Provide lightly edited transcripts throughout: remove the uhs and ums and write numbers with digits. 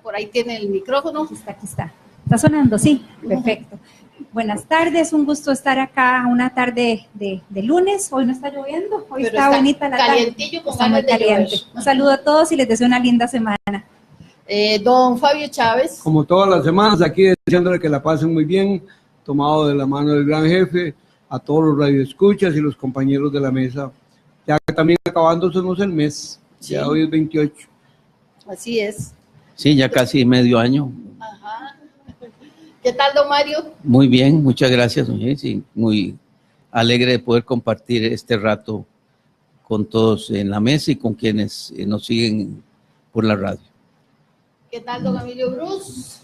por ahí tiene el micrófono. Aquí está. ¿Está sonando? Sí, perfecto. Buenas tardes, un gusto estar acá una tarde de lunes. Hoy no está lloviendo, hoy está bonita la tarde. Calientillo con ganas de llover. Un saludo a todos y les deseo una linda semana. Don Fabio Chávez. Como todas las semanas, aquí deseándole que la pasen muy bien, tomado de la mano del gran jefe, a todos los radioescuchas y los compañeros de la mesa. Ya también acabándonos el mes, sí. Ya hoy es 28. Así es. Sí, ya casi medio año. Ajá. ¿Qué tal, don Mario? Muy bien, muchas gracias, doña Jessy. Muy alegre de poder compartir este rato con todos en la mesa y con quienes nos siguen por la radio. ¿Qué tal, don Emilio Bruce?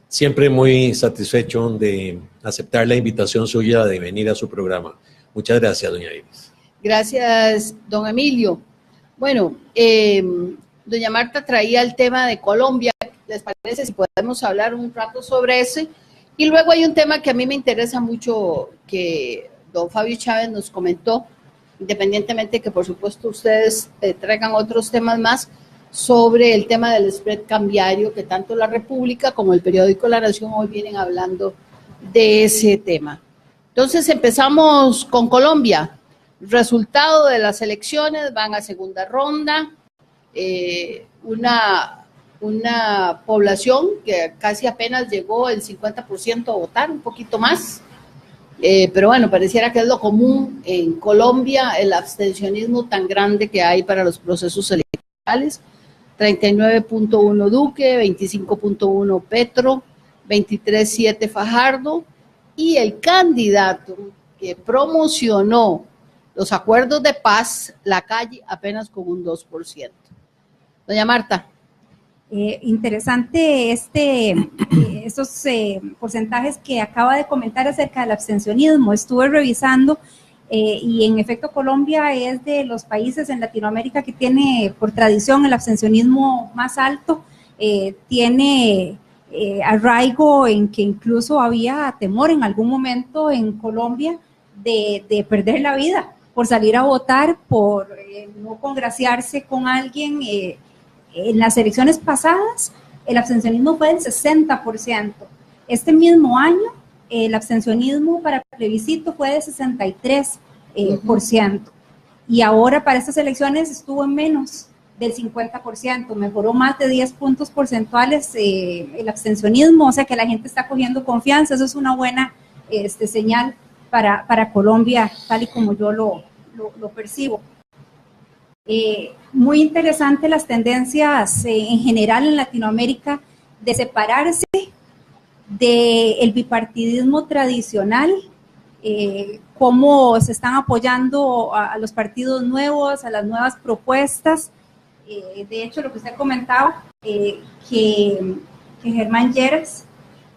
Siempre muy satisfecho de aceptar la invitación suya de venir a su programa. Muchas gracias, doña Iris. Gracias, don Emilio. Bueno, doña Marta traía el tema de Colombia. ¿Les parece si podemos hablar un rato sobre ese? Y luego hay un tema que a mí me interesa mucho que don Fabio Chávez nos comentó, independientemente que por supuesto ustedes traigan otros temas más, sobre el tema del spread cambiario, que tanto la República como el periódico La Nación hoy vienen hablando de ese tema. Entonces empezamos con Colombia. Resultado de las elecciones, van a segunda ronda, una población que casi apenas llegó el 50% a votar, un poquito más, pero bueno, pareciera que es lo común en Colombia, el abstencionismo tan grande que hay para los procesos electorales. 39.1 Duque, 25.1 Petro, 23.7 Fajardo, y el candidato que promocionó los acuerdos de paz, Lacalle, apenas con un 2%. Doña Marta. Interesante estos porcentajes que acaba de comentar acerca del abstencionismo. Estuve revisando y en efecto Colombia es de los países en Latinoamérica que tiene por tradición el abstencionismo más alto. Tiene arraigo en que incluso había temor en algún momento en Colombia de perder la vida por salir a votar, por no congraciarse con alguien. En las elecciones pasadas, el abstencionismo fue del 60%. Este mismo año, el abstencionismo para plebiscito fue de 63%. Y ahora para estas elecciones estuvo en menos del 50%. Mejoró más de 10 puntos porcentuales el abstencionismo, o sea que la gente está cogiendo confianza. Eso es una buena señal para Colombia, tal y como yo lo percibo. Muy interesante las tendencias en general en Latinoamérica de separarse del bipartidismo tradicional, cómo se están apoyando a los partidos nuevos, a las nuevas propuestas. De hecho, lo que usted comentaba, que Germán Lleras,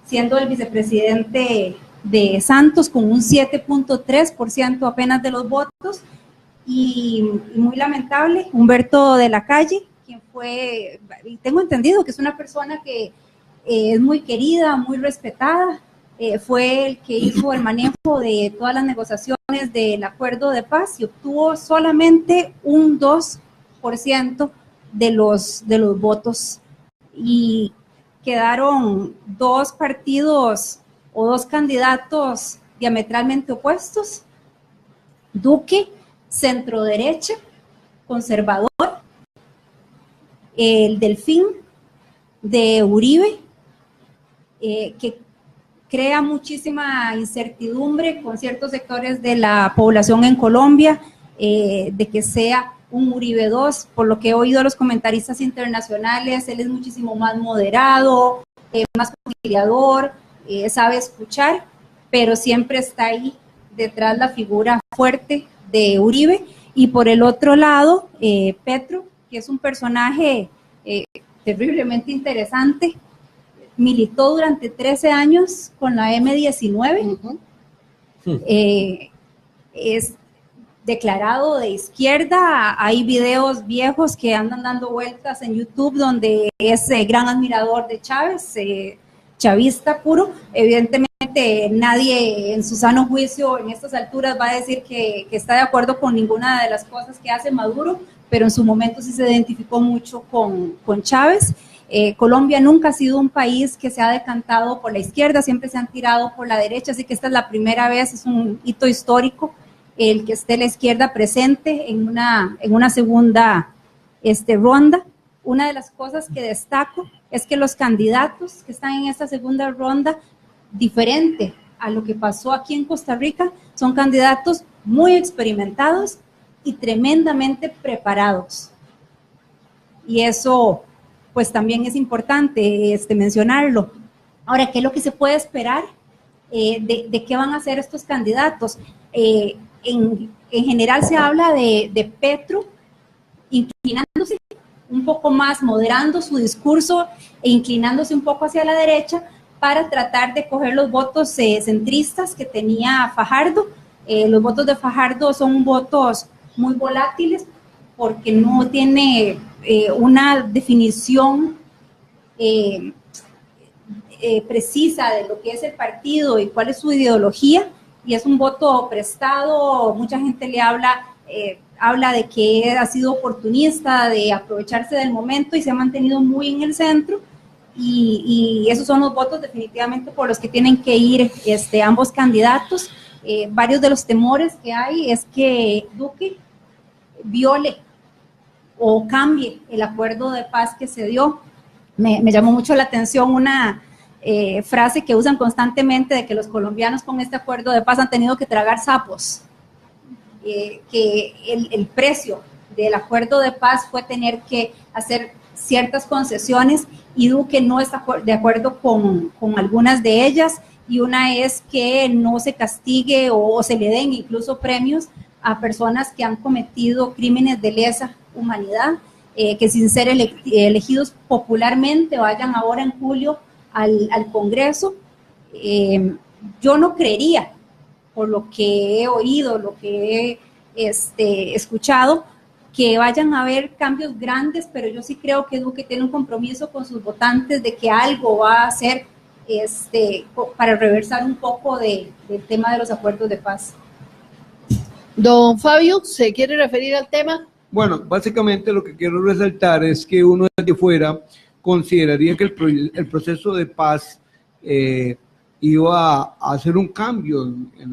siendo el vicepresidente de Santos, con un 7.3% apenas de los votos, y muy lamentable, Humberto de la Calle, quien fue, y tengo entendido que es una persona que es muy querida, muy respetada, fue el que hizo el manejo de todas las negociaciones del acuerdo de paz y obtuvo solamente un 2% de los votos, y quedaron dos partidos o dos candidatos diametralmente opuestos: Duque, centro derecha, conservador, el Delfín de Uribe, que crea muchísima incertidumbre con ciertos sectores de la población en Colombia, de que sea un Uribe 2, por lo que he oído a los comentaristas internacionales. Él es muchísimo más moderado, más conciliador, sabe escuchar, pero siempre está ahí detrás la figura fuerte de Uribe. Y por el otro lado, Petro, que es un personaje terriblemente interesante, militó durante 13 años con la M19, es declarado de izquierda. Hay videos viejos que andan dando vueltas en YouTube donde es gran admirador de Chávez, chavista puro. Evidentemente nadie en su sano juicio en estas alturas va a decir que está de acuerdo con ninguna de las cosas que hace Maduro, pero en su momento sí se identificó mucho con Chávez. Colombia nunca ha sido un país que se ha decantado por la izquierda, siempre se han tirado por la derecha, así que esta es la primera vez, es un hito histórico el que esté la izquierda presente en una segunda ronda. Una de las cosas que destaco es que los candidatos que están en esta segunda ronda, diferente a lo que pasó aquí en Costa Rica, son candidatos muy experimentados y tremendamente preparados. Y eso, pues también es importante mencionarlo. Ahora, ¿qué es lo que se puede esperar de qué van a hacer estos candidatos? En general se habla de Petro inclinándose un poco más, moderando su discurso e inclinándose un poco hacia la derecha para tratar de coger los votos centristas que tenía Fajardo. Los votos de Fajardo son votos muy volátiles porque no tiene una definición precisa de lo que es el partido y cuál es su ideología, y es un voto prestado. Mucha gente le habla de que ha sido oportunista, de aprovecharse del momento, y se ha mantenido muy en el centro, y esos son los votos definitivamente por los que tienen que ir ambos candidatos. Varios de los temores que hay es que Duque viole o cambie el acuerdo de paz que se dio. Me llamó mucho la atención una frase que usan constantemente de que los colombianos con este acuerdo de paz han tenido que tragar sapos, que el precio del acuerdo de paz fue tener que hacer ciertas concesiones, y Duque no está de acuerdo con algunas de ellas, y una es que no se castigue o se le den incluso premios a personas que han cometido crímenes de lesa humanidad, que sin ser elegidos popularmente vayan ahora en julio al Congreso. Yo no creería, por lo que he oído, lo que he escuchado, que vayan a haber cambios grandes, pero yo sí creo que Duque tiene un compromiso con sus votantes de que algo va a hacer para reversar un poco del tema de los acuerdos de paz. Don Fabio, ¿se quiere referir al tema? Bueno, básicamente lo que quiero resaltar es que uno desde fuera consideraría que el proceso de paz iba a hacer un cambio en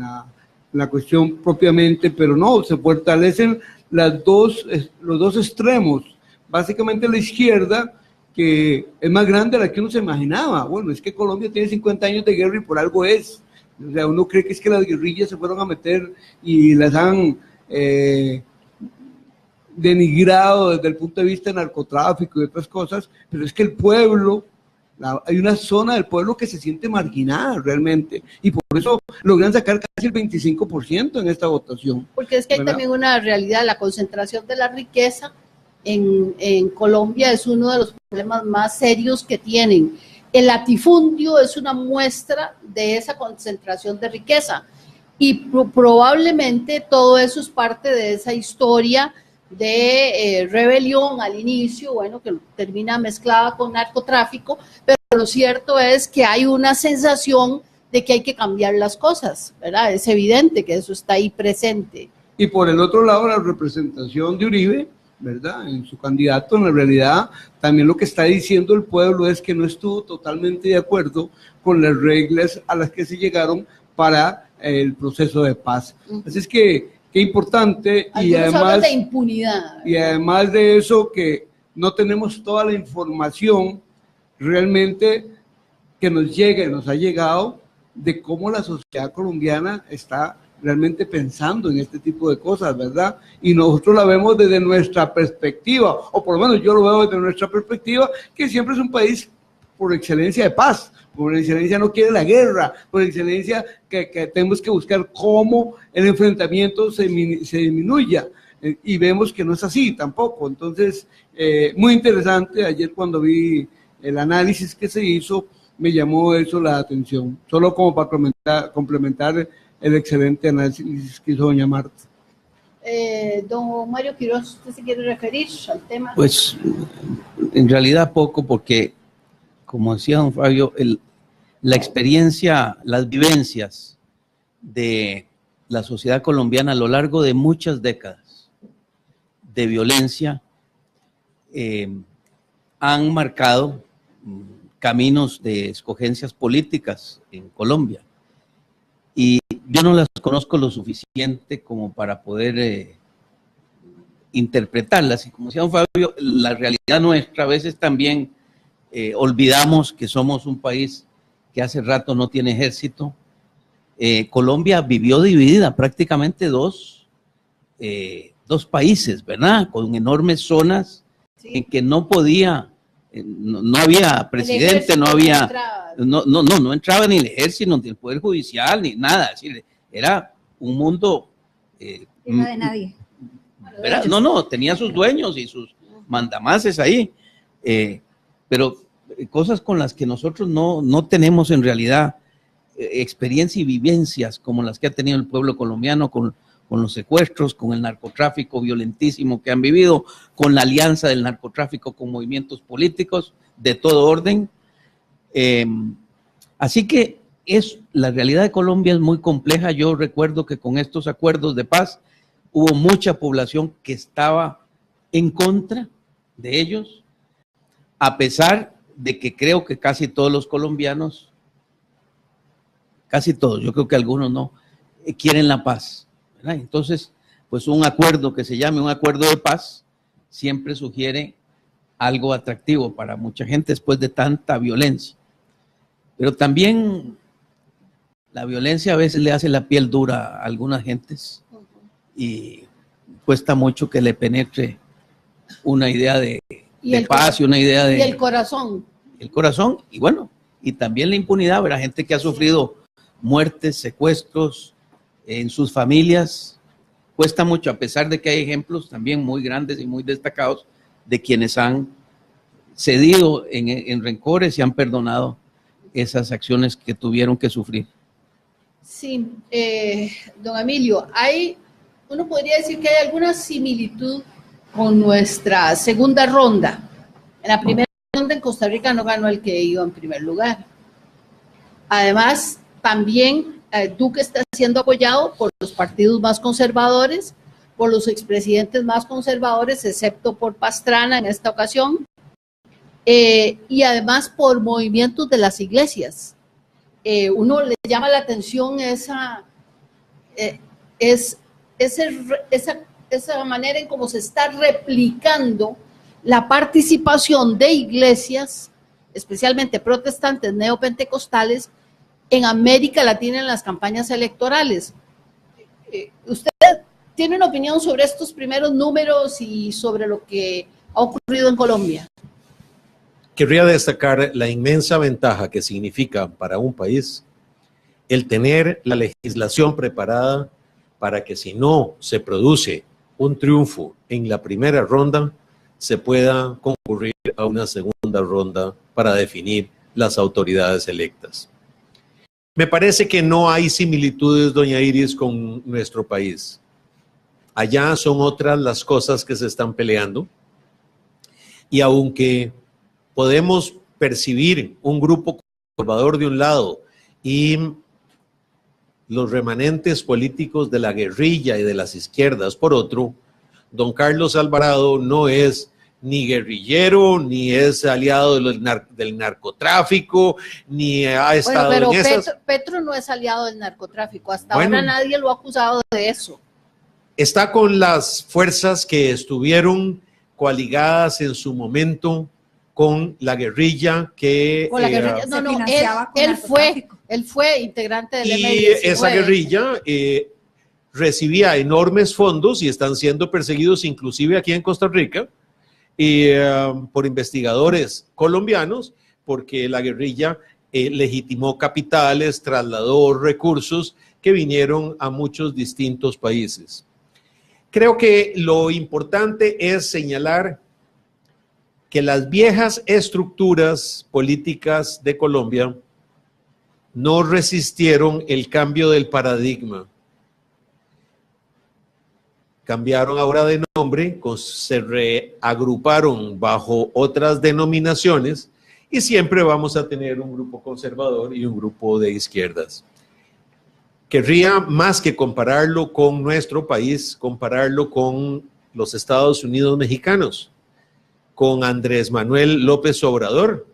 la cuestión propiamente, pero no, se fortalecen los dos extremos. Básicamente la izquierda, que es más grande de la que uno se imaginaba. Bueno, es que Colombia tiene 50 años de guerra y por algo es. O sea, uno cree que es que las guerrillas se fueron a meter y las han denigrado desde el punto de vista de narcotráfico y otras cosas, pero es que el pueblo, hay una zona del pueblo que se siente marginada realmente, y por eso logran sacar casi el 25% en esta votación. Porque es que hay ¿verdad? también una realidad, la concentración de la riqueza en Colombia es uno de los problemas más serios que tienen. El latifundio es una muestra de esa concentración de riqueza, y probablemente todo eso es parte de esa historia de rebelión al inicio, bueno, que termina mezclada con narcotráfico, pero lo cierto es que hay una sensación de que hay que cambiar las cosas, ¿verdad? Es evidente que eso está ahí presente. Y por el otro lado, la representación de Uribe, ¿verdad? En su candidato, en la realidad, también lo que está diciendo el pueblo es que no estuvo totalmente de acuerdo con las reglas a las que se llegaron para el proceso de paz. Así es que qué importante. Algunos y además hablan de impunidad, ¿verdad? Y además de eso, que no tenemos toda la información realmente que nos llegue, nos ha llegado, de cómo la sociedad colombiana está realmente pensando en este tipo de cosas, ¿verdad? Y nosotros la vemos desde nuestra perspectiva, o por lo menos yo lo veo desde nuestra perspectiva, que siempre es un país por excelencia de paz, por excelencia no quiere la guerra, por excelencia que tenemos que buscar cómo el enfrentamiento se disminuya, y vemos que no es así tampoco. Entonces, muy interesante. Ayer cuando vi el análisis que se hizo, me llamó eso la atención, solo como para complementar el excelente análisis que hizo doña Marta. Don Mario Quiroz, ¿usted se quiere referir al tema? Pues en realidad poco, porque como decía don Fabio, la experiencia, las vivencias de la sociedad colombiana a lo largo de muchas décadas de violencia han marcado caminos de escogencias políticas en Colombia. Y yo no las conozco lo suficiente como para poder interpretarlas. Y como decía don Fabio, la realidad nuestra a veces también olvidamos que somos un país que hace rato no tiene ejército. Colombia vivió dividida prácticamente dos países, ¿verdad? Con enormes zonas en que no podía, no había presidente, no había, no entraba ni el ejército, ni el poder judicial, ni nada. Es decir, era un mundo Era de nadie. ¿verdad? No, tenía sus dueños y sus mandamases ahí, pero cosas con las que nosotros no tenemos en realidad experiencia y vivencias como las que ha tenido el pueblo colombiano con los secuestros, con el narcotráfico violentísimo que han vivido, con la alianza del narcotráfico con movimientos políticos de todo orden. Así que la realidad de Colombia es muy compleja. Yo recuerdo que con estos acuerdos de paz hubo mucha población que estaba en contra de ellos, a pesar de que creo que casi todos los colombianos, casi todos, yo creo que algunos no, quieren la paz, ¿verdad? Entonces, pues un acuerdo que se llame un acuerdo de paz siempre sugiere algo atractivo para mucha gente después de tanta violencia. Pero también la violencia a veces le hace la piel dura a algunas gentes y cuesta mucho que le penetre una idea de paz y una idea de... Y el corazón. El corazón, y bueno, y también la impunidad, ¿verdad? Gente que ha sufrido muertes, secuestros en sus familias. Cuesta mucho, a pesar de que hay ejemplos también muy grandes y muy destacados de quienes han cedido en rencores y han perdonado esas acciones que tuvieron que sufrir. Sí, don Emilio, uno podría decir que hay alguna similitud con nuestra segunda ronda. En la primera ronda en Costa Rica no ganó el que iba en primer lugar. Además, también Duque está siendo apoyado por los partidos más conservadores, por los expresidentes más conservadores, excepto por Pastrana en esta ocasión, y además por movimientos de las iglesias. Uno le llama la atención esa manera en cómo se está replicando la participación de iglesias, especialmente protestantes, neopentecostales, en América Latina en las campañas electorales. ¿Usted tiene una opinión sobre estos primeros números y sobre lo que ha ocurrido en Colombia? Querría destacar la inmensa ventaja que significa para un país el tener la legislación preparada para que si no se produce un triunfo en la primera ronda, se pueda concurrir a una segunda ronda para definir las autoridades electas. Me parece que no hay similitudes, doña Iris, con nuestro país. Allá son otras las cosas que se están peleando. Y aunque podemos percibir un grupo conservador de un lado y los remanentes políticos de la guerrilla y de las izquierdas por otro, don Carlos Alvarado no es ni guerrillero, ni es aliado del narcotráfico, ni ha estado en esas... Pero Petro no es aliado del narcotráfico. Hasta ahora nadie lo ha acusado de eso. Está con las fuerzas que estuvieron coaligadas en su momento con la guerrilla que... Con la guerrilla. Él fue integrante del M-19. Y esa guerrilla recibía enormes fondos y están siendo perseguidos inclusive aquí en Costa Rica por investigadores colombianos, porque la guerrilla legitimó capitales, trasladó recursos que vinieron a muchos distintos países. Creo que lo importante es señalar que las viejas estructuras políticas de Colombia no resistieron el cambio del paradigma. Cambiaron ahora de nombre, se reagruparon bajo otras denominaciones y siempre vamos a tener un grupo conservador y un grupo de izquierdas. Querría, más que compararlo con nuestro país, compararlo con los Estados Unidos mexicanos, con Andrés Manuel López Obrador,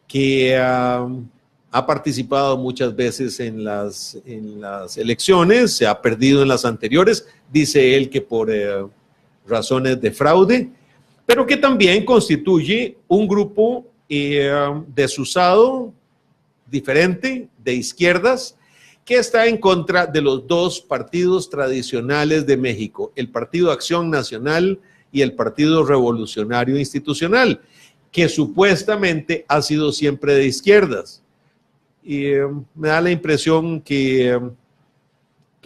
que ha participado muchas veces en las elecciones, se ha perdido en las anteriores, dice él que por razones de fraude, pero que también constituye un grupo desusado, diferente, de izquierdas, que está en contra de los dos partidos tradicionales de México, el Partido Acción Nacional y el Partido Revolucionario Institucional, que supuestamente ha sido siempre de izquierdas. Y me da la impresión que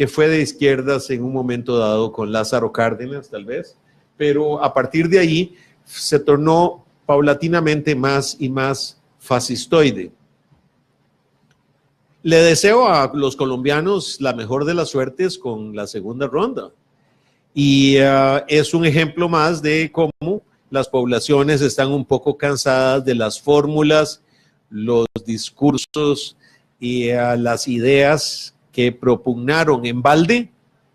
fue de izquierdas en un momento dado con Lázaro Cárdenas, tal vez, pero a partir de ahí se tornó paulatinamente más y más fascistoide. Le deseo a los colombianos la mejor de las suertes con la segunda ronda. Y es un ejemplo más de cómo las poblaciones están un poco cansadas de las fórmulas, los discursos y las ideas que propugnaron en balde,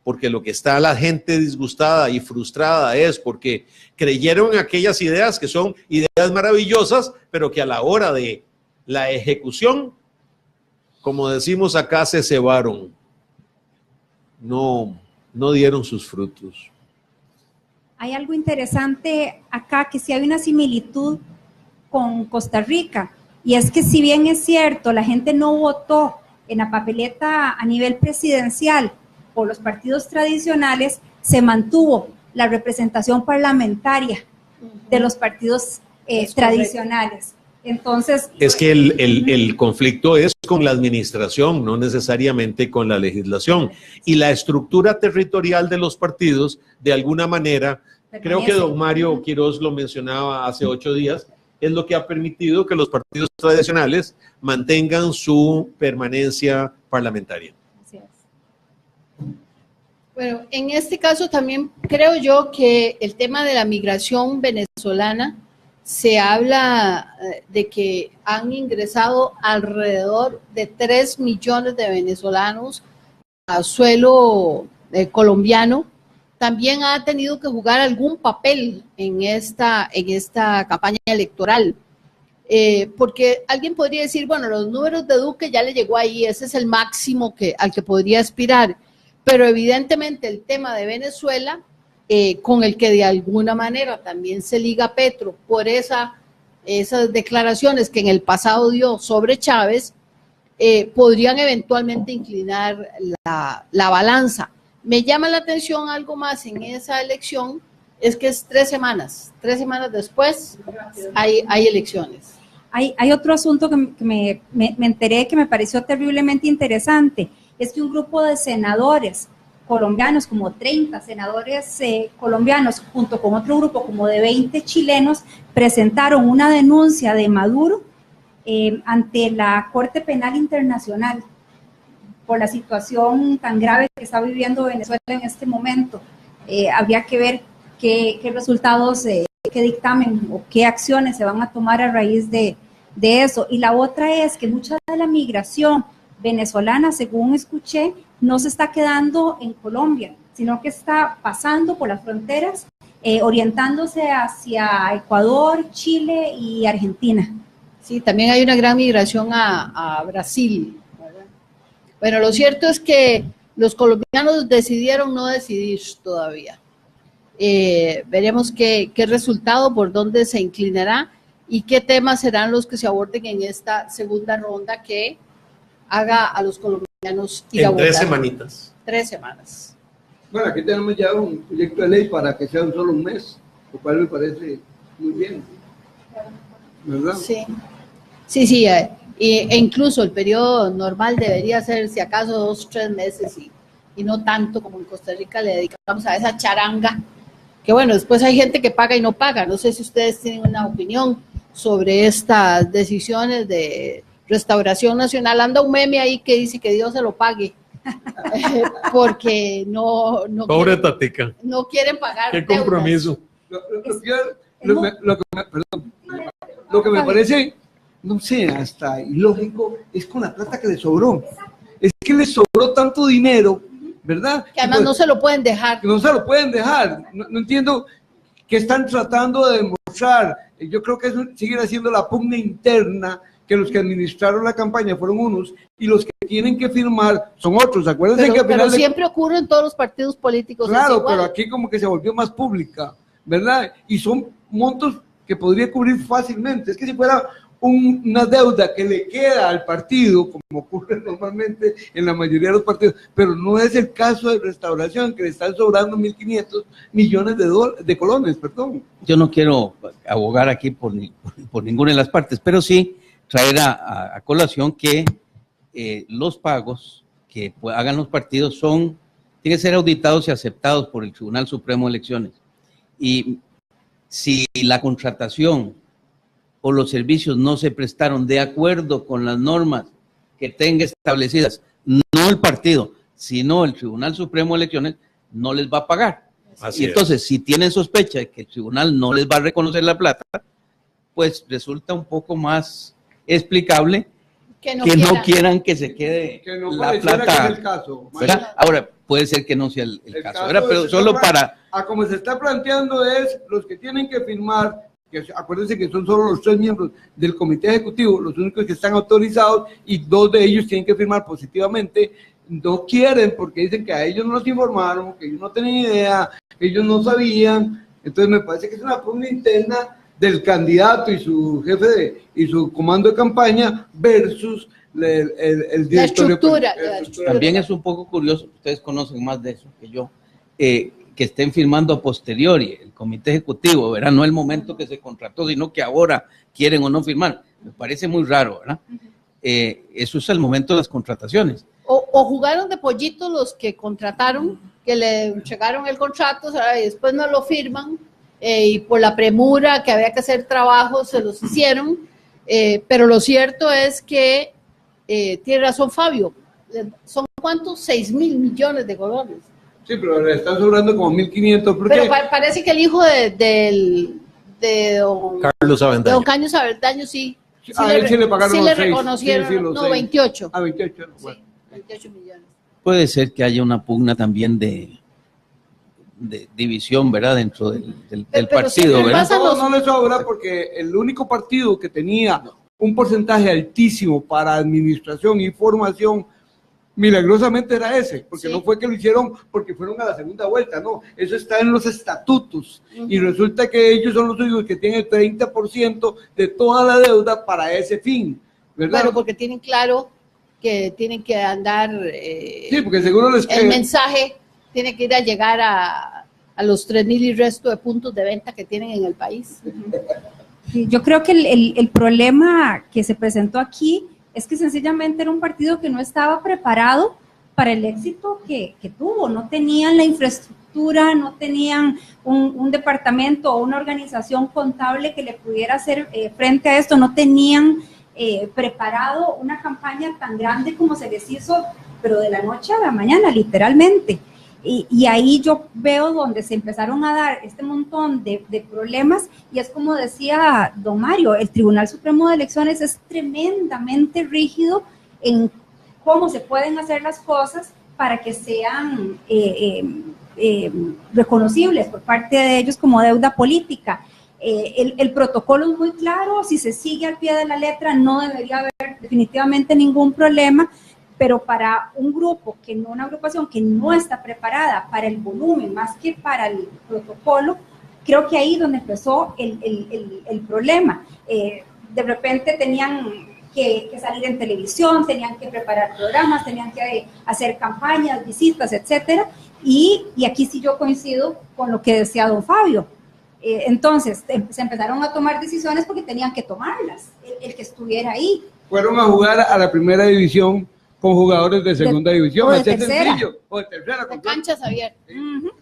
porque lo que está la gente disgustada y frustrada es porque creyeron en aquellas ideas que son ideas maravillosas, pero que a la hora de la ejecución, como decimos acá, se cebaron, no dieron sus frutos. Hay algo interesante acá, que sí hay una similitud con Costa Rica, y es que si bien es cierto, la gente no votó en la papeleta a nivel presidencial por los partidos tradicionales, se mantuvo la representación parlamentaria de los partidos tradicionales. Entonces, es que el conflicto es con la administración, no necesariamente con la legislación. Y la estructura territorial de los partidos, de alguna manera, creo que don Mario Quiroz lo mencionaba hace 8 días, es lo que ha permitido que los partidos tradicionales mantengan su permanencia parlamentaria. así es. Bueno, en este caso también creo yo que el tema de la migración venezolana, se habla de que han ingresado alrededor de 3 millones de venezolanos a suelo colombiano. También ha tenido que jugar algún papel en esta campaña electoral. Porque alguien podría decir, bueno, los números de Duque ya le llegó ahí, ese es el máximo al que podría aspirar. Pero evidentemente el tema de Venezuela, con el que de alguna manera también se liga Petro por esas declaraciones que en el pasado dio sobre Chávez, podrían eventualmente inclinar la balanza. Me llama la atención algo más en esa elección, es que es 3 semanas después hay elecciones. Hay otro asunto que me enteré que me pareció terriblemente interesante, es que un grupo de senadores colombianos, como 30 senadores colombianos, junto con otro grupo como de 20 chilenos, presentaron una denuncia de Maduro ante la Corte Penal Internacional por la situación tan grave que está viviendo Venezuela en este momento. Habría que ver qué resultados, qué dictamen o qué acciones se van a tomar a raíz de eso. Y la otra es que mucha de la migración venezolana, según escuché, no se está quedando en Colombia, sino que está pasando por las fronteras, orientándose hacia Ecuador, Chile y Argentina. Sí, también hay una gran migración a Brasil, ¿verdad? Bueno, lo cierto es que los colombianos decidieron no decidir todavía. Veremos qué resultado, por dónde se inclinará y qué temas serán los que se aborden en esta segunda ronda que haga a los colombianos ir a votar. 3 semanitas. 3 semanas. Bueno, aquí tenemos ya un proyecto de ley para que sea solo un mes, lo cual me parece muy bien, ¿verdad? Sí, e incluso el periodo normal debería ser, si acaso, 2 o 3 meses y no tanto como en Costa Rica le dedicamos a esa charanga, que bueno, después hay gente que paga y no paga. No sé si ustedes tienen una opinión sobre estas decisiones de Restauración Nacional. Anda un meme ahí que dice que Dios se lo pague, porque no Pobre quieren, Tatica. no quieren pagar. Qué compromiso. Lo que me parece, no sé, hasta ilógico, es con la plata que le sobró. Es que le sobró tanto dinero, ¿verdad? Que además no se lo pueden dejar. Que no se lo pueden dejar. No entiendo qué están tratando de demostrar. Yo creo que eso sigue siendo la pugna interna que los que administraron la campaña fueron unos y los que tienen que firmar son otros. Acuérdense que al final pero siempre ocurre en todos los partidos políticos. Claro, pero aquí como que se volvió más pública, ¿verdad? Y son montos que podría cubrir fácilmente. Es que si fuera una deuda que le queda al partido, como ocurre normalmente en la mayoría de los partidos, pero no es el caso de Restauración, que le están sobrando 1.500 millones de colones, perdón. Yo no quiero abogar aquí por ninguna de las partes, pero sí traer a colación que los pagos que hagan los partidos tienen que ser auditados y aceptados por el Tribunal Supremo de Elecciones. Y si la contratación o los servicios no se prestaron de acuerdo con las normas que tenga establecidas, no el partido, sino el Tribunal Supremo de Elecciones, no les va a pagar. Así y entonces, si tienen sospecha de que el tribunal no les va a reconocer la plata, pues resulta un poco más explicable que no quieran que se quede que no la plata. plata. Que es el caso, ahora, puede ser que no sea el caso, pero solo para... como se está planteando es los que tienen que firmar, que acuérdense que son solo los 3 miembros del comité ejecutivo, los únicos que están autorizados, y 2 de ellos tienen que firmar positivamente. No quieren porque dicen que a ellos no los informaron, que ellos no tenían idea, que ellos no sabían. Entonces me parece que es una pugna interna del candidato y su jefe y su comando de campaña versus el directorio. La estructura. También es un poco curioso, ustedes conocen más de eso que yo, que estén firmando a posteriori el comité ejecutivo, ¿verdad? No el momento que se contrató, sino que ahora quieren o no firmar. Me parece muy raro, ¿verdad? Eso es el momento de las contrataciones. O jugaron de pollito los que contrataron, que le entregaron el contrato, ¿sabes? Y después no lo firman, y por la premura que había que hacer trabajos se los hicieron, pero lo cierto es que tiene razón Fabio, ¿son cuántos? 6.000 millones de colones. Sí, pero le están sobrando como 1.500. Pero parece que el hijo de don Carlos Avendaño. De don Carlos Avendaño sí. A él sí le pagaron sí los le 6, reconocieron, sí, los no, 6. 28. A 28, bueno. Sí, 28 millones. Puede ser que haya una pugna también de división, ¿verdad? Dentro del partido, ¿verdad? No le sobra porque el único partido que tenía un porcentaje altísimo para administración y formación, milagrosamente era ese, porque no fue que lo hicieron porque fueron a la segunda vuelta, no, eso está en los estatutos, y resulta que ellos son los únicos que tienen el 30% de toda la deuda para ese fin, ¿verdad? Bueno, porque tienen claro que tienen que andar, sí, porque seguro el mensaje tiene que ir a llegar a los 3.000 y resto de puntos de venta que tienen en el país. Sí, yo creo que el problema que se presentó aquí es que sencillamente era un partido que no estaba preparado para el éxito que tuvo. No tenían la infraestructura, no tenían un departamento o una organización contable que le pudiera hacer frente a esto, no tenían preparado una campaña tan grande como se les hizo, pero de la noche a la mañana, literalmente. Y ahí yo veo donde se empezaron a dar este montón de problemas, y es como decía don Mario, el Tribunal Supremo de Elecciones es tremendamente rígido en cómo se pueden hacer las cosas para que sean reconocibles por parte de ellos como deuda política. El protocolo es muy claro, si se sigue al pie de la letra no debería haber definitivamente ningún problema, pero para un grupo, una agrupación que no está preparada para el volumen más que para el protocolo, creo que ahí donde empezó el problema. De repente tenían que salir en televisión, tenían que preparar programas, tenían que hacer campañas, visitas, etcétera, y aquí sí yo coincido con lo que decía don Fabio. Entonces se empezaron a tomar decisiones porque tenían que tomarlas, el que estuviera ahí. Fueron a jugar a la primera división con jugadores de segunda división, o de tercera, o de tercera, con canchas abiertas.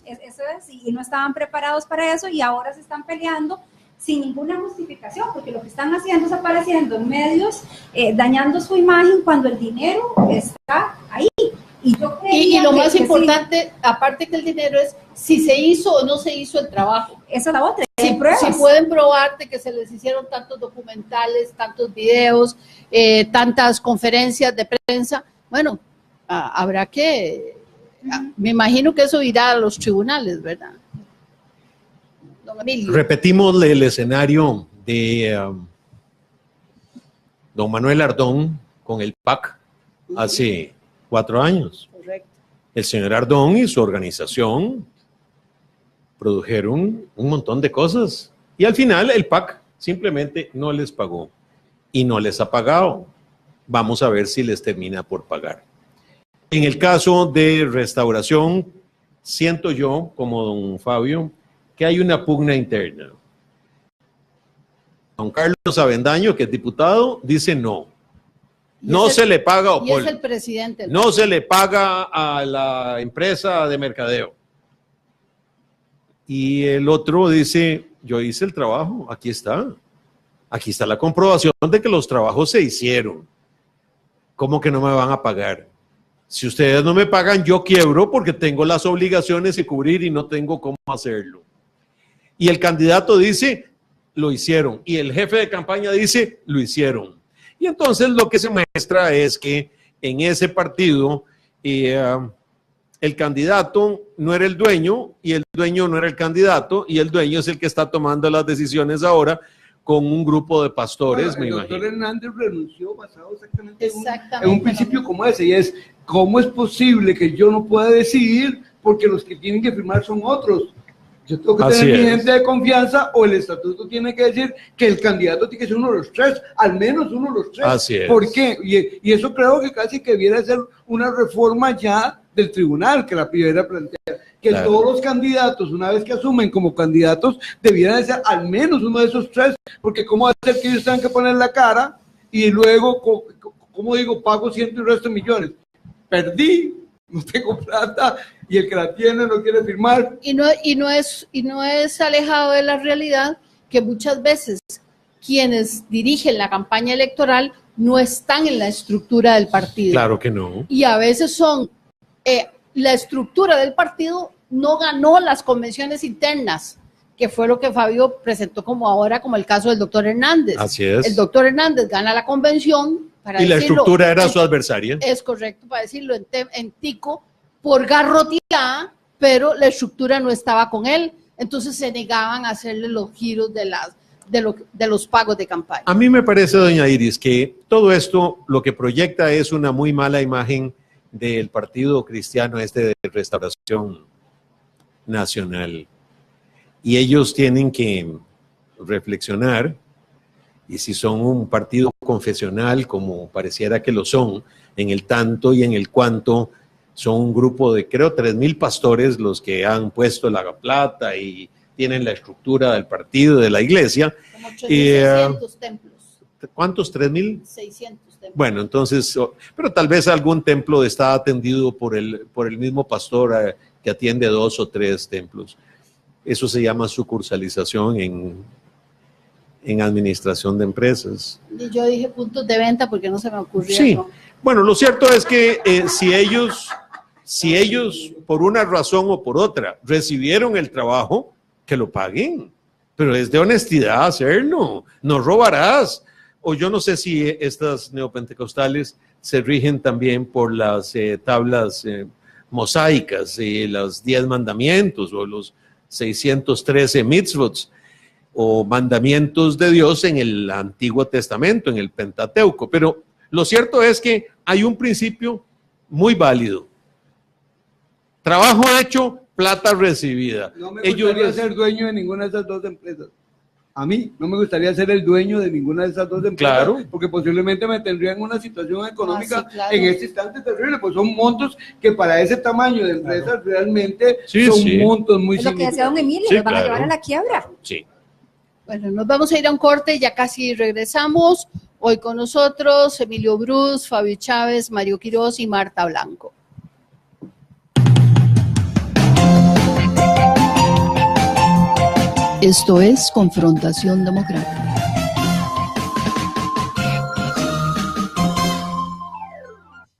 Eso es, y no estaban preparados para eso, y ahora se están peleando sin ninguna justificación, porque lo que están haciendo es apareciendo en medios, dañando su imagen cuando el dinero está ahí. Y lo más importante, aparte que el dinero, es si se hizo o no se hizo el trabajo. Esa es la otra. Si pueden probarte que se les hicieron tantos documentales, tantos videos, tantas conferencias de prensa, bueno, habrá que, me imagino que eso irá a los tribunales, ¿verdad? Don Emilio. Repetimos el escenario de don Manuel Ardón con el PAC hace 4 años. Correcto. El señor Ardón y su organización produjeron un montón de cosas y al final el PAC simplemente no les pagó y no les ha pagado. Vamos a ver si les termina por pagar. En el caso de restauración, siento yo, como don Fabio, que hay una pugna interna. Don Carlos Avendaño, que es diputado, dice no. No se le paga a Y es Opol. el presidente. No se le paga a la empresa de mercadeo. Y el otro dice, yo hice el trabajo, aquí está. Aquí está la comprobación de que los trabajos se hicieron. ¿Cómo que no me van a pagar? Si ustedes no me pagan, yo quiebro porque tengo las obligaciones de cubrir y no tengo cómo hacerlo. Y el candidato dice, lo hicieron. Y el jefe de campaña dice, lo hicieron. Y entonces lo que se muestra es que en ese partido el candidato no era el dueño y el dueño no era el candidato y el dueño es el que está tomando las decisiones ahora con un grupo de pastores, me imagino. El doctor Hernández renunció basado exactamente en un principio como ese, y es, ¿cómo es posible que yo no pueda decidir porque los que tienen que firmar son otros? Yo tengo que tener mi gente de confianza o el estatuto tiene que decir que el candidato tiene que ser uno de los tres, al menos uno de los tres. Así es. ¿Por qué? Y eso creo que casi que debiera ser una reforma ya del tribunal que la pidiera plantear. Que claro, todos los candidatos, una vez que asumen como candidatos, debieran de ser al menos uno de esos tres, porque ¿cómo va a ser que ellos tengan que poner la cara y luego, como digo, pago ciento y resto de millones? Perdí, no tengo plata y el que la tiene no quiere firmar. Y no es alejado de la realidad que muchas veces quienes dirigen la campaña electoral no están en la estructura del partido. Claro que no. Y a veces son, la estructura del partido no ganó las convenciones internas, que fue lo que Fabio presentó como ahora, como el caso del doctor Hernández. Así es. El doctor Hernández gana la convención. Para y decirlo, la estructura era su adversaria. Es correcto, para decirlo en tico, por garroteada, pero la estructura no estaba con él, entonces se negaban a hacerle los giros de los pagos de campaña. A mí me parece, doña Iris, que todo esto lo que proyecta es una muy mala imagen del Partido Cristiano de Restauración Nacional. Y ellos tienen que reflexionar, y si son un partido confesional, como pareciera que lo son, en el tanto y en el cuanto, son un grupo de, creo, 3,000 pastores los que han puesto la plata y tienen la estructura del partido, de la iglesia. Como 600 templos. ¿Cuántos? ¿3,000? 600 templos. Bueno, entonces, pero tal vez algún templo está atendido por el mismo pastor que atiende 2 o 3 templos. Eso se llama sucursalización en administración de empresas. Y yo dije puntos de venta porque no se me ocurría. Sí, ¿no? Bueno, lo cierto es que si ellos por una razón o por otra recibieron el trabajo, que lo paguen, pero es de honestidad hacerlo, no robarás. O yo no sé si estas neopentecostales se rigen también por las tablas mosaicas, los 10 mandamientos o los 613 mitzvot o mandamientos de Dios en el Antiguo Testamento, en el Pentateuco. Pero lo cierto es que hay un principio muy válido. Trabajo hecho, plata recibida. No me gustaría ser dueño de ninguna de esas dos empresas. A mí no me gustaría ser el dueño de ninguna de esas dos empresas, claro, porque posiblemente me tendría en una situación económica sí, claro, en este instante terrible, pues son montos que para ese tamaño de empresas claro, realmente sí, son sí, montos muy significativos. Lo que decía don Emilio, sí, nos van a llevar a la quiebra. Sí. Bueno, nos vamos a ir a un corte, ya casi regresamos. Hoy con nosotros Emilio Bruce, Fabio Chávez, Mario Quiroz y Marta Blanco. Esto es Confrontación Democrática.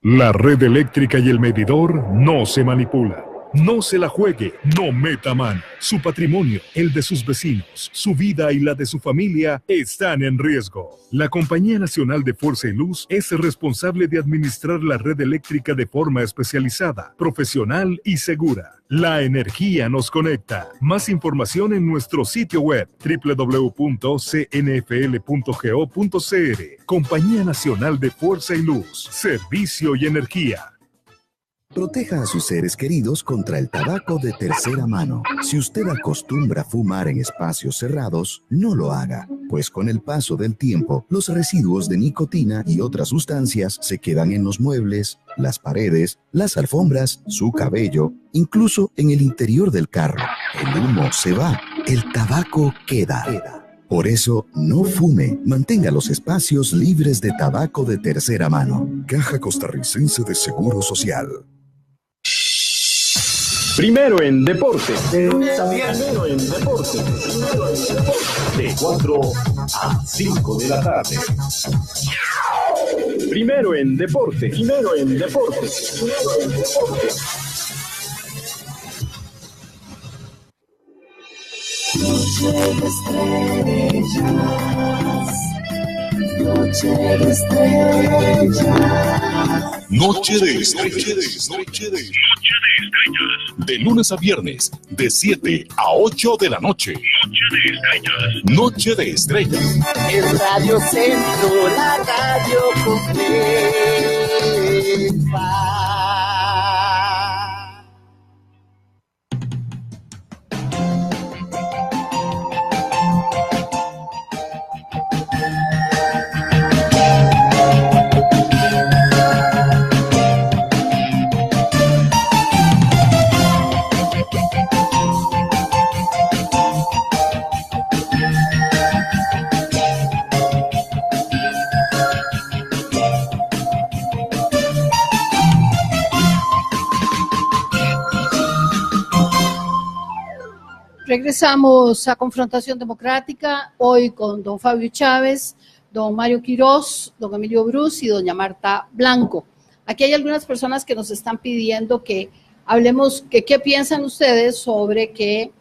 La red eléctrica y el medidor no se manipula. No se la juegue, no meta mano. Su patrimonio, el de sus vecinos, su vida y la de su familia están en riesgo. La Compañía Nacional de Fuerza y Luz es responsable de administrar la red eléctrica de forma especializada, profesional y segura. La energía nos conecta. Más información en nuestro sitio web www.cnfl.go.cr. Compañía Nacional de Fuerza y Luz, Servicio y Energía. Proteja a sus seres queridos contra el tabaco de tercera mano. Si usted acostumbra a fumar en espacios cerrados, no lo haga, pues con el paso del tiempo, los residuos de nicotina y otras sustancias se quedan en los muebles, las paredes, las alfombras, su cabello, incluso en el interior del carro. El humo se va, el tabaco queda. Por eso, no fume. Mantenga los espacios libres de tabaco de tercera mano. Caja Costarricense de Seguro Social. Primero en deporte. Primero en deporte. De 4 a 5 de la tarde. Primero en deporte. Primero en deporte. Primero en deporte. Noche de estrellas. Noche de estrellas. Noche de estrellas. Noche de estrellas. De lunes a viernes, de 7 a 8 de la noche. Noche de estrellas. El Radio Centro, la radio completa. Regresamos a Confrontación Democrática, hoy con don Fabio Chávez, don Mario Quirós, don Emilio Brus y doña Marta Blanco. Aquí hay algunas personas que nos están pidiendo que hablemos, que qué piensan ustedes sobre que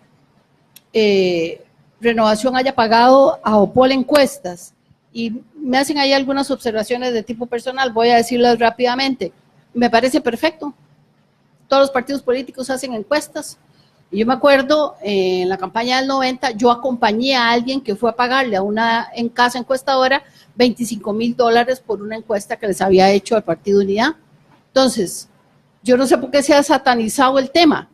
Renovación haya pagado a Opol encuestas. Y me hacen ahí algunas observaciones de tipo personal, voy a decirlas rápidamente. Me parece perfecto. Todos los partidos políticos hacen encuestas. Y yo me acuerdo, en la campaña del 90, yo acompañé a alguien que fue a pagarle a una casa encuestadora $25,000 por una encuesta que les había hecho el Partido Unidad. Entonces, yo no sé por qué se ha satanizado el tema.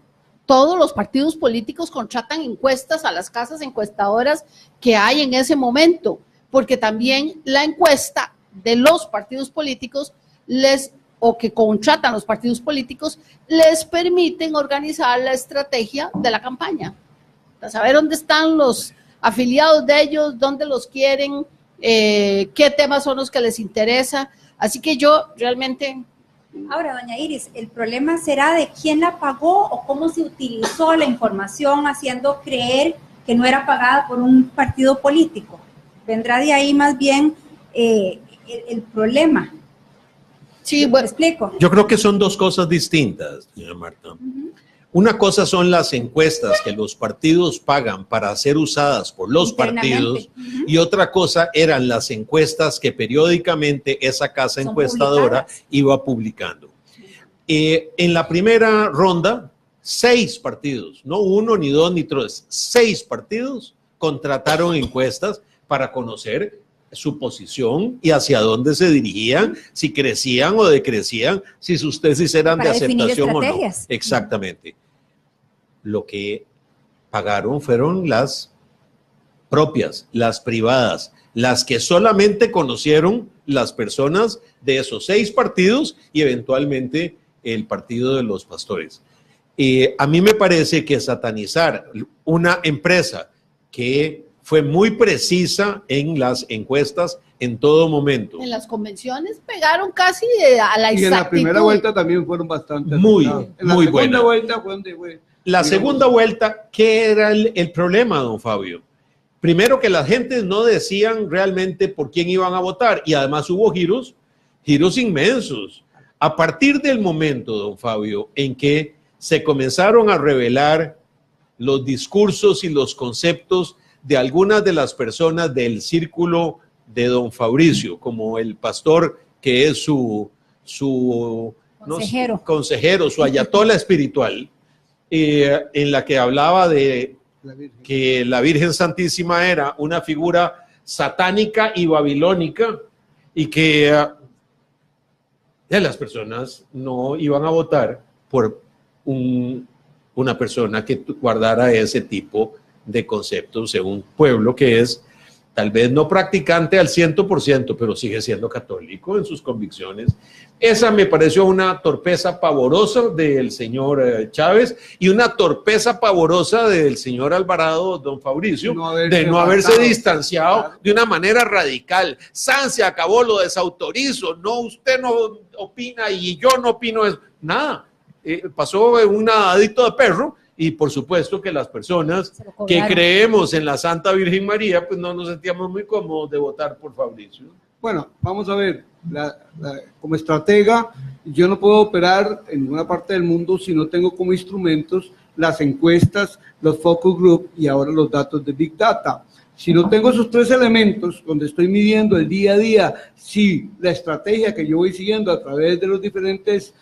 Todos los partidos políticos contratan encuestas a las casas encuestadoras que hay en ese momento, porque también la encuesta de los partidos políticos o que contratan los partidos políticos, les permiten organizar la estrategia de la campaña. Para saber dónde están los afiliados de ellos, dónde los quieren, qué temas son los que les interesa. Así que yo realmente... Ahora, doña Iris, ¿el problema será de quién la pagó o cómo se utilizó la información haciendo creer que no era pagada por un partido político? ¿Vendrá de ahí más bien el problema? Sí, bueno, explico. Yo creo que son dos cosas distintas, señora Marta. Una cosa son las encuestas que los partidos pagan para ser usadas por los partidos y otra cosa eran las encuestas que periódicamente esa casa encuestadora iba publicando. En la primera ronda, 6 partidos, no 1, ni 2, ni 3, 6 partidos contrataron encuestas para conocer su posición y hacia dónde se dirigían, si crecían o decrecían, si sus tesis eran de aceptación o no. Exactamente. Lo que pagaron fueron las propias, las privadas, las que solamente conocieron las personas de esos 6 partidos y eventualmente el partido de los pastores. A mí me parece que satanizar una empresa que fue muy precisa en las encuestas en todo momento. En las convenciones pegaron casi a la exactitud. Y en la primera vuelta también fueron bastante. Muy buena. buena. Vuelta fue donde la segunda vuelta, ¿qué era el problema, don Fabio? Primero que las gentes no decían realmente por quién iban a votar y además hubo giros inmensos. A partir del momento, don Fabio, en que se comenzaron a revelar los discursos y los conceptos de algunas de las personas del círculo de don Fabricio, como el pastor que es su consejero, su ayatola espiritual, en la que hablaba de que la Virgen Santísima era una figura satánica y babilónica y que las personas no iban a votar por una persona que guardara ese tipo de conceptos en un pueblo que es tal vez no practicante al 100%, pero sigue siendo católico en sus convicciones. Esa me pareció una torpeza pavorosa del señor Chávez y una torpeza pavorosa del señor Alvarado, don Fabricio, de no haberse distanciado de una manera radical. San se acabó, lo desautorizo, no, usted no opina y yo no opino eso. Nada, pasó un nadadito de perro. Y por supuesto que las personas que creemos en la Santa Virgen María, pues no nos sentíamos muy cómodos de votar por Fabricio. Bueno, vamos a ver, como estratega, yo no puedo operar en ninguna parte del mundo si no tengo como instrumentos las encuestas, los focus group y ahora los datos de Big Data. Si no tengo esos tres elementos donde estoy midiendo el día a día, si la estrategia que yo voy siguiendo a través de los diferentes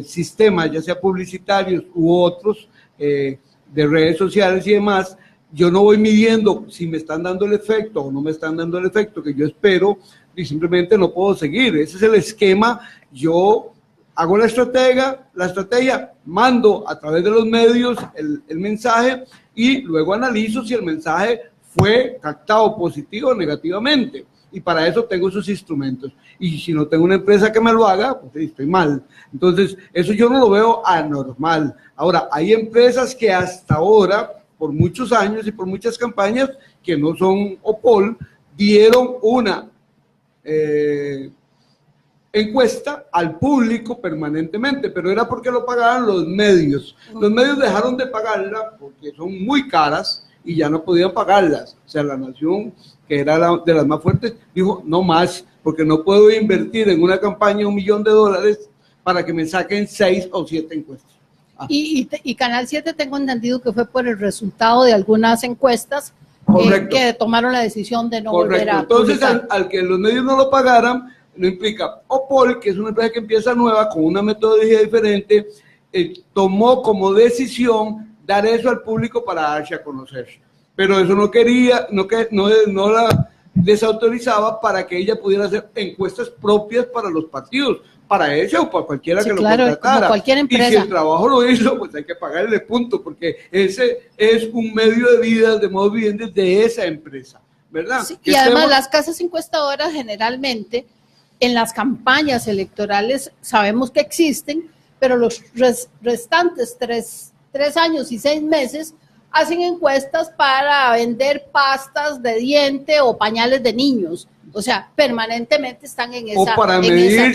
sistemas, ya sea publicitarios u otros, de redes sociales y demás, yo no voy midiendo si me están dando el efecto o no me están dando el efecto que yo espero y simplemente no puedo seguir. Ese es el esquema. Yo hago la estrategia, mando a través de los medios el mensaje y luego analizo si el mensaje fue captado positivo o negativamente. Y para eso tengo esos instrumentos. Y si no tengo una empresa que me lo haga, pues estoy mal. Entonces, eso yo no lo veo anormal. Ahora, hay empresas que hasta ahora, por muchos años y por muchas campañas, que no son OPOL, dieron una encuesta al público permanentemente, pero era porque lo pagaban los medios. Los medios dejaron de pagarla porque son muy caras y ya no podían pagarlas. O sea, La Nación, que era de las más fuertes, dijo no más, porque no puedo invertir en una campaña $1 millón para que me saquen 6 o 7 encuestas. Y Canal 7 tengo entendido que fue por el resultado de algunas encuestas que tomaron la decisión de no volver a Entonces, publicar. al que los medios no lo pagaran, no implica. OPOL, que es una empresa que empieza nueva, con una metodología diferente, tomó como decisión dar eso al público para darse a conocer. Pero eso no la desautorizaba para que ella pudiera hacer encuestas propias para los partidos, para ella o para cualquiera que lo contratara. Como cualquier empresa. Y si el trabajo lo hizo, pues hay que pagarle punto, porque ese es un medio de vida, de modo viviente de esa empresa, ¿verdad? Sí, y además las casas encuestadoras generalmente en las campañas electorales sabemos que existen, pero los restantes 3 años y 6 meses hacen encuestas para vender pastas de diente o pañales de niños. O sea, permanentemente están en esa tarea. O para medir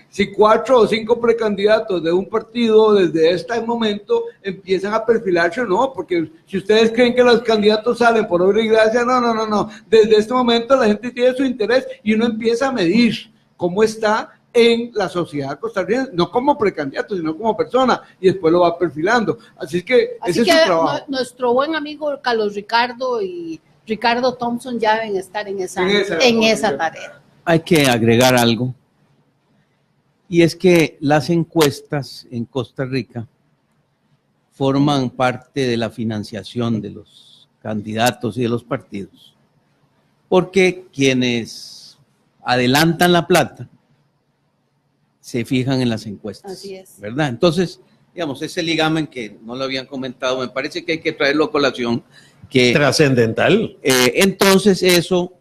si 4 o 5 precandidatos de un partido desde este momento empiezan a perfilarse o no, porque si ustedes creen que los candidatos salen por obra y gracia, no. Desde este momento la gente tiene su interés y uno empieza a medir cómo está en la sociedad costarricense, no como precandidato, sino como persona, y después lo va perfilando. Así que ese es su trabajo. Nuestro buen amigo Carlos Ricardo y Ricardo Thompson ya deben estar en esa tarea. Hay que agregar algo, y es que las encuestas en Costa Rica forman parte de la financiación de los candidatos y de los partidos, porque quienes adelantan la plata se fijan en las encuestas. Así es. ¿Verdad? Entonces, digamos, ese ligamen que no lo habían comentado, me parece que hay que traerlo a colación. Trascendental. Entonces, eso,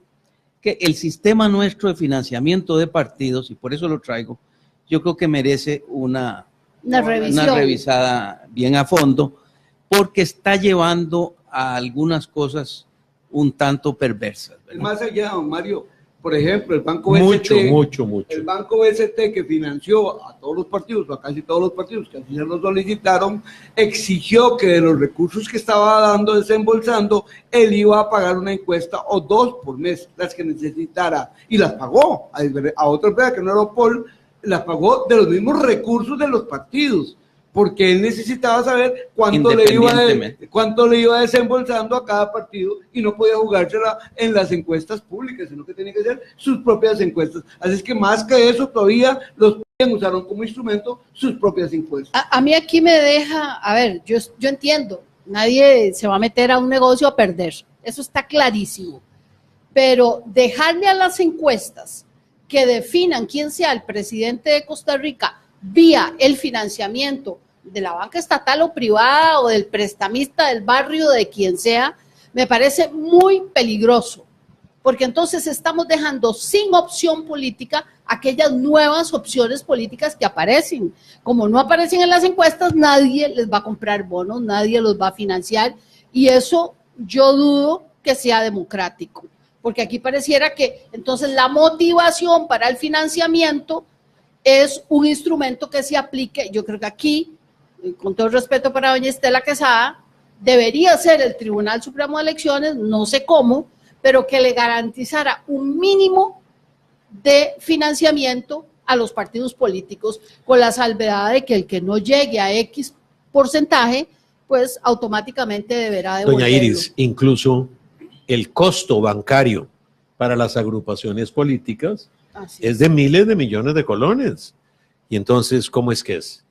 que el sistema nuestro de financiamiento de partidos, y por eso lo traigo, yo creo que merece una revisada bien a fondo, porque está llevando a algunas cosas un tanto perversas, ¿verdad? Más allá, don Mario, por ejemplo, el Banco BST, mucho. El Banco BST, que financió a todos los partidos, o a casi todos los partidos que así se lo solicitaron, exigió que de los recursos que estaba desembolsando, él iba a pagar una encuesta o 2 por mes, las que necesitara, y las pagó a otra empresa que no era OPOL, las pagó de los mismos recursos de los partidos. porque él necesitaba saber cuánto le iba desembolsando a cada partido y no podía jugársela en las encuestas públicas, sino que tenía que hacer sus propias encuestas. Así es que más que eso todavía los usaron como instrumento sus propias encuestas. A mí aquí me deja, a ver, yo entiendo, nadie se va a meter a un negocio a perder, eso está clarísimo, pero dejarle a las encuestas que definan quién sea el presidente de Costa Rica vía el financiamiento de la banca estatal o privada o del prestamista del barrio, de quien sea, me parece muy peligroso, porque entonces estamos dejando sin opción política aquellas nuevas opciones políticas que aparecen. Como no aparecen en las encuestas, nadie les va a comprar bonos, nadie los va a financiar, y eso yo dudo que sea democrático, porque aquí pareciera que entonces la motivación para el financiamiento es un instrumento que se aplique. Yo creo que aquí, con todo el respeto para doña Estela Quesada, debería ser el Tribunal Supremo de Elecciones, no sé cómo, pero que le garantizara un mínimo de financiamiento a los partidos políticos, con la salvedad de que el que no llegue a X porcentaje, pues automáticamente deberá devolverlo. Doña Iris, incluso el costo bancario para las agrupaciones políticas es de miles de millones de colones. Y entonces, ¿cómo es que es?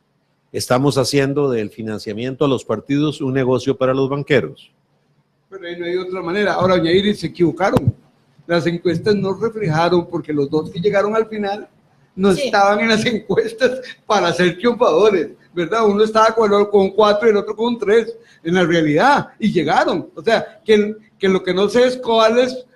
¿Estamos haciendo del financiamiento a los partidos un negocio para los banqueros? Pero ahí no hay otra manera. Ahora, doña Iris, se equivocaron. Las encuestas no reflejaron, porque los dos que llegaron al final no estaban en las encuestas para ser triunfadores, ¿verdad? Uno estaba con 4 y el otro con 3, en la realidad, y llegaron. O sea, que lo que no sé es cuáles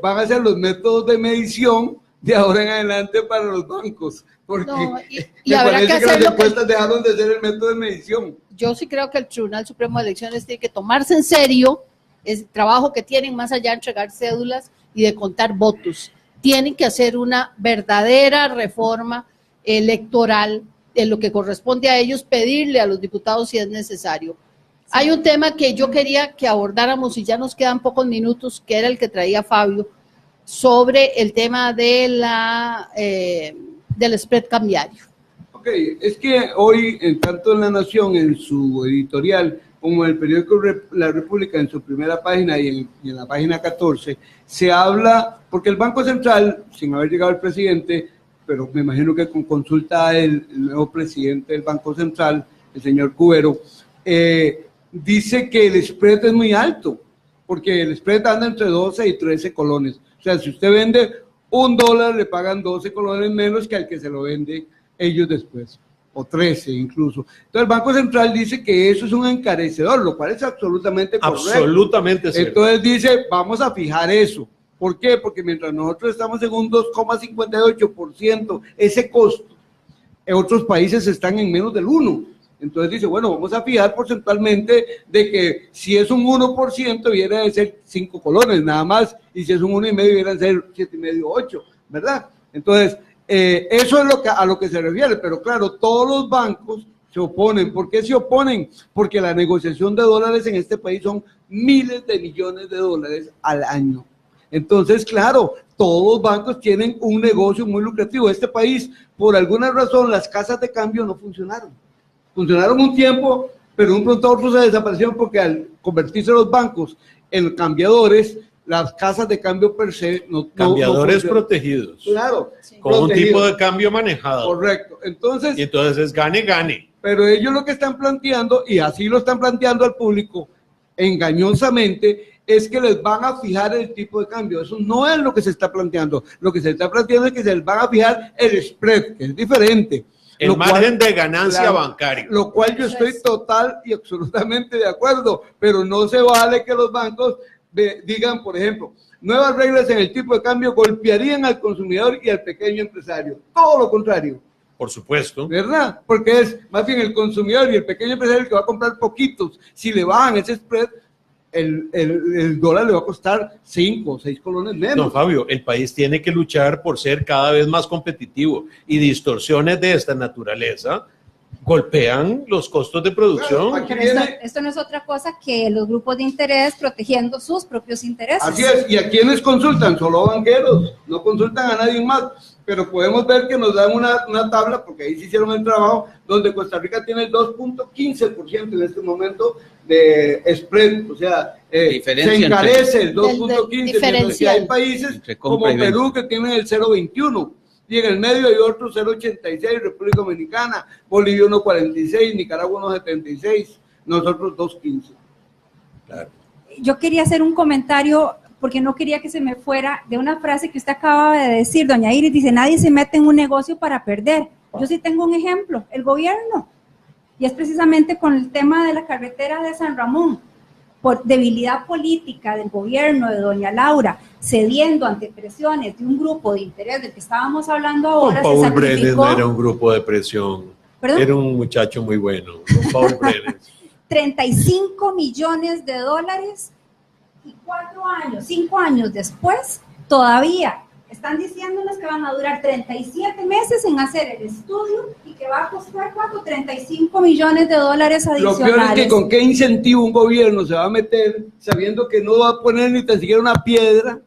van a ser los métodos de medición de ahora en adelante para los bancos, porque no, y me habrá parece que que hacer las encuestas dejaron de ser el método de medición. Yo sí creo que el Tribunal Supremo de Elecciones tiene que tomarse en serio el trabajo que tienen, más allá de entregar cédulas y de contar votos. Tienen que hacer una verdadera reforma electoral en lo que corresponde a ellos, pedirle a los diputados si es necesario. Sí. Hay un tema que yo quería que abordáramos y ya nos quedan pocos minutos, que era el que traía Fabio, sobre el tema de del spread cambiario. Ok, es que hoy, tanto en La Nación, en su editorial, como en el periódico La República, en su primera página y en la página 14, se habla, porque el Banco Central, sin haber llegado el presidente, pero me imagino que con consulta del nuevo presidente del Banco Central, el señor Cubero, dice que el spread es muy alto, porque el spread anda entre 12 y 13 colones. O sea, si usted vende $1, le pagan 12 colones menos que al que se lo vende ellos después, o 13 incluso. Entonces el Banco Central dice que eso es un encarecedor, lo cual es absolutamente correcto. Absolutamente cierto. Entonces dice, vamos a fijar eso. ¿Por qué? Porque mientras nosotros estamos en un 2,58% ese costo, en otros países están en menos del 1%. Entonces dice, bueno, vamos a fijar porcentualmente de que si es un 1%, debiera de ser 5 colones nada más, y si es un 1,5, debiera de ser 7,5, 8, ¿verdad? Entonces, eso es a lo que se refiere, pero claro, todos los bancos se oponen. ¿Por qué se oponen? Porque la negociación de dólares en este país son miles de millones de dólares al año. Entonces, claro, todos los bancos tienen un negocio muy lucrativo. Este país, por alguna razón, las casas de cambio no funcionaron. Funcionaron un tiempo, pero de un pronto a otro se desaparecieron porque al convertirse los bancos en cambiadores, las casas de cambio per se cambiadores no protegidos. Claro. Sí. Con un tipo de cambio manejado. Correcto. Entonces es gane. Pero ellos lo que están planteando, y así lo están planteando al público, engañosamente, es que les van a fijar el tipo de cambio. Eso no es lo que se está planteando. Lo que se está planteando es que se les van a fijar el spread, que es diferente. El margen de ganancia bancaria. Lo cual yo estoy total y absolutamente de acuerdo, pero no se vale que los bancos digan, por ejemplo, nuevas reglas en el tipo de cambio golpearían al consumidor y al pequeño empresario. Todo lo contrario. Por supuesto. ¿Verdad? Porque es más bien el consumidor y el pequeño empresario el que va a comprar poquitos. Si le bajan ese spread, el dólar le va a costar 5 o 6 colones menos. No, Fabio, el país tiene que luchar por ser cada vez más competitivo, y distorsiones de esta naturaleza golpean los costos de producción. Claro, pero esto no es otra cosa que los grupos de interés protegiendo sus propios intereses. Así es, y a quienes consultan, solo banqueros, no consultan a nadie más. pero podemos ver que nos dan una tabla, porque ahí se hicieron el trabajo, donde Costa Rica tiene el 2.15% en este momento de spread, o sea, se encarece el 2.15%, mientras que hay países como Perú que tienen el 0.21%, y en el medio hay otros 0.86%, República Dominicana, Bolivia 1.46%, Nicaragua 1.76%, nosotros 2.15%. Claro. Yo quería hacer un comentario, porque no quería que se me fuera, de una frase que usted acaba de decir, doña Iris, dice, nadie se mete en un negocio para perder. Yo sí tengo un ejemplo, el gobierno, y es precisamente con el tema de la carretera de San Ramón, por debilidad política del gobierno de doña Laura, cediendo ante presiones de un grupo de interés del que estábamos hablando ahora. Don Paul Brenes no era un grupo de presión. ¿Perdón? Era un muchacho muy bueno, don Paul Brenes. 35 millones de dólares y 5 años después, todavía están diciéndonos que van a durar 37 meses en hacer el estudio y que va a costar 35 millones de dólares adicionales. Lo peor es que con qué incentivo un gobierno se va a meter sabiendo que no va a poner ni tan siquiera una piedra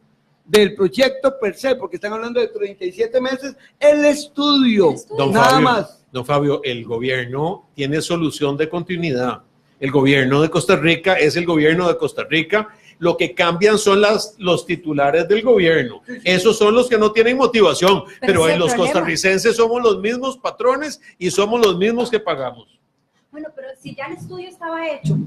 del proyecto per se, porque están hablando de 37 meses, el estudio, nada más. Don Fabio, el gobierno tiene solución de continuidad. El gobierno de Costa Rica es el gobierno de Costa Rica. Lo que cambian son los titulares del gobierno. Esos son los que no tienen motivación, pero los costarricenses somos los mismos patrones y somos los mismos que pagamos. Bueno, pero si ya el estudio estaba hecho,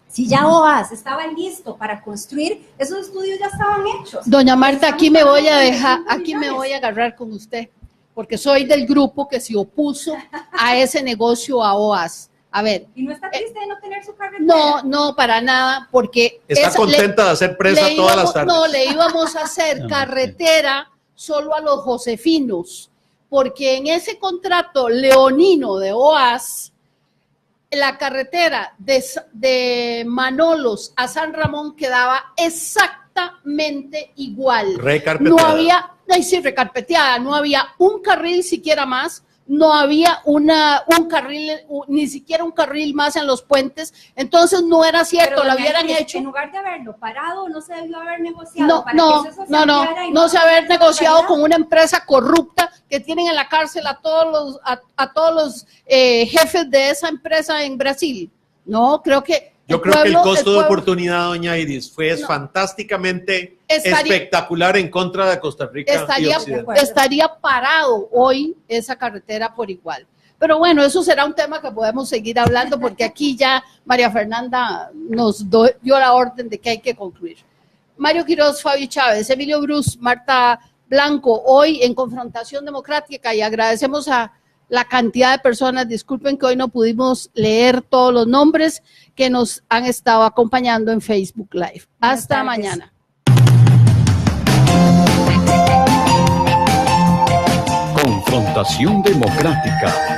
si ya OAS estaba listo para construir, esos estudios ya estaban hechos. Doña Marta, aquí me voy a dejar, aquí me voy a agarrar con usted, porque soy del grupo que se opuso a ese negocio a OAS. A ver. ¿Y no está triste de no tener su carretera? No, no, para nada, porque... Está contenta de hacer presa todas las tardes. No, le íbamos a hacer carretera solo a los josefinos, porque en ese contrato leonino de OAS, la carretera de Manolos a San Ramón quedaba exactamente igual. Recarpeteada. No había, recarpeteada, no había un carril siquiera más, no había un carril, ni siquiera un carril más en los puentes, entonces no era cierto, pero lo hubieran hecho. En lugar de haberlo parado, no se debió haber negociado. No se haber negociado con una empresa corrupta que tienen en la cárcel a todos los jefes de esa empresa en Brasil. No, creo que... Yo creo que el costo de oportunidad, doña Iris, fue fantásticamente espectacular en contra de Costa Rica y Occidente. Estaría parado hoy esa carretera por igual. Pero bueno, eso será un tema que podemos seguir hablando porque aquí ya María Fernanda nos dio la orden de que hay que concluir. Mario Quiroz, Fabio Chávez, Emilio Bruce, Marta Blanco, hoy en Confrontación Democrática, y agradecemos a la cantidad de personas, disculpen que hoy no pudimos leer todos los nombres que nos han estado acompañando en Facebook Live. Hasta mañana. Confrontación Democrática.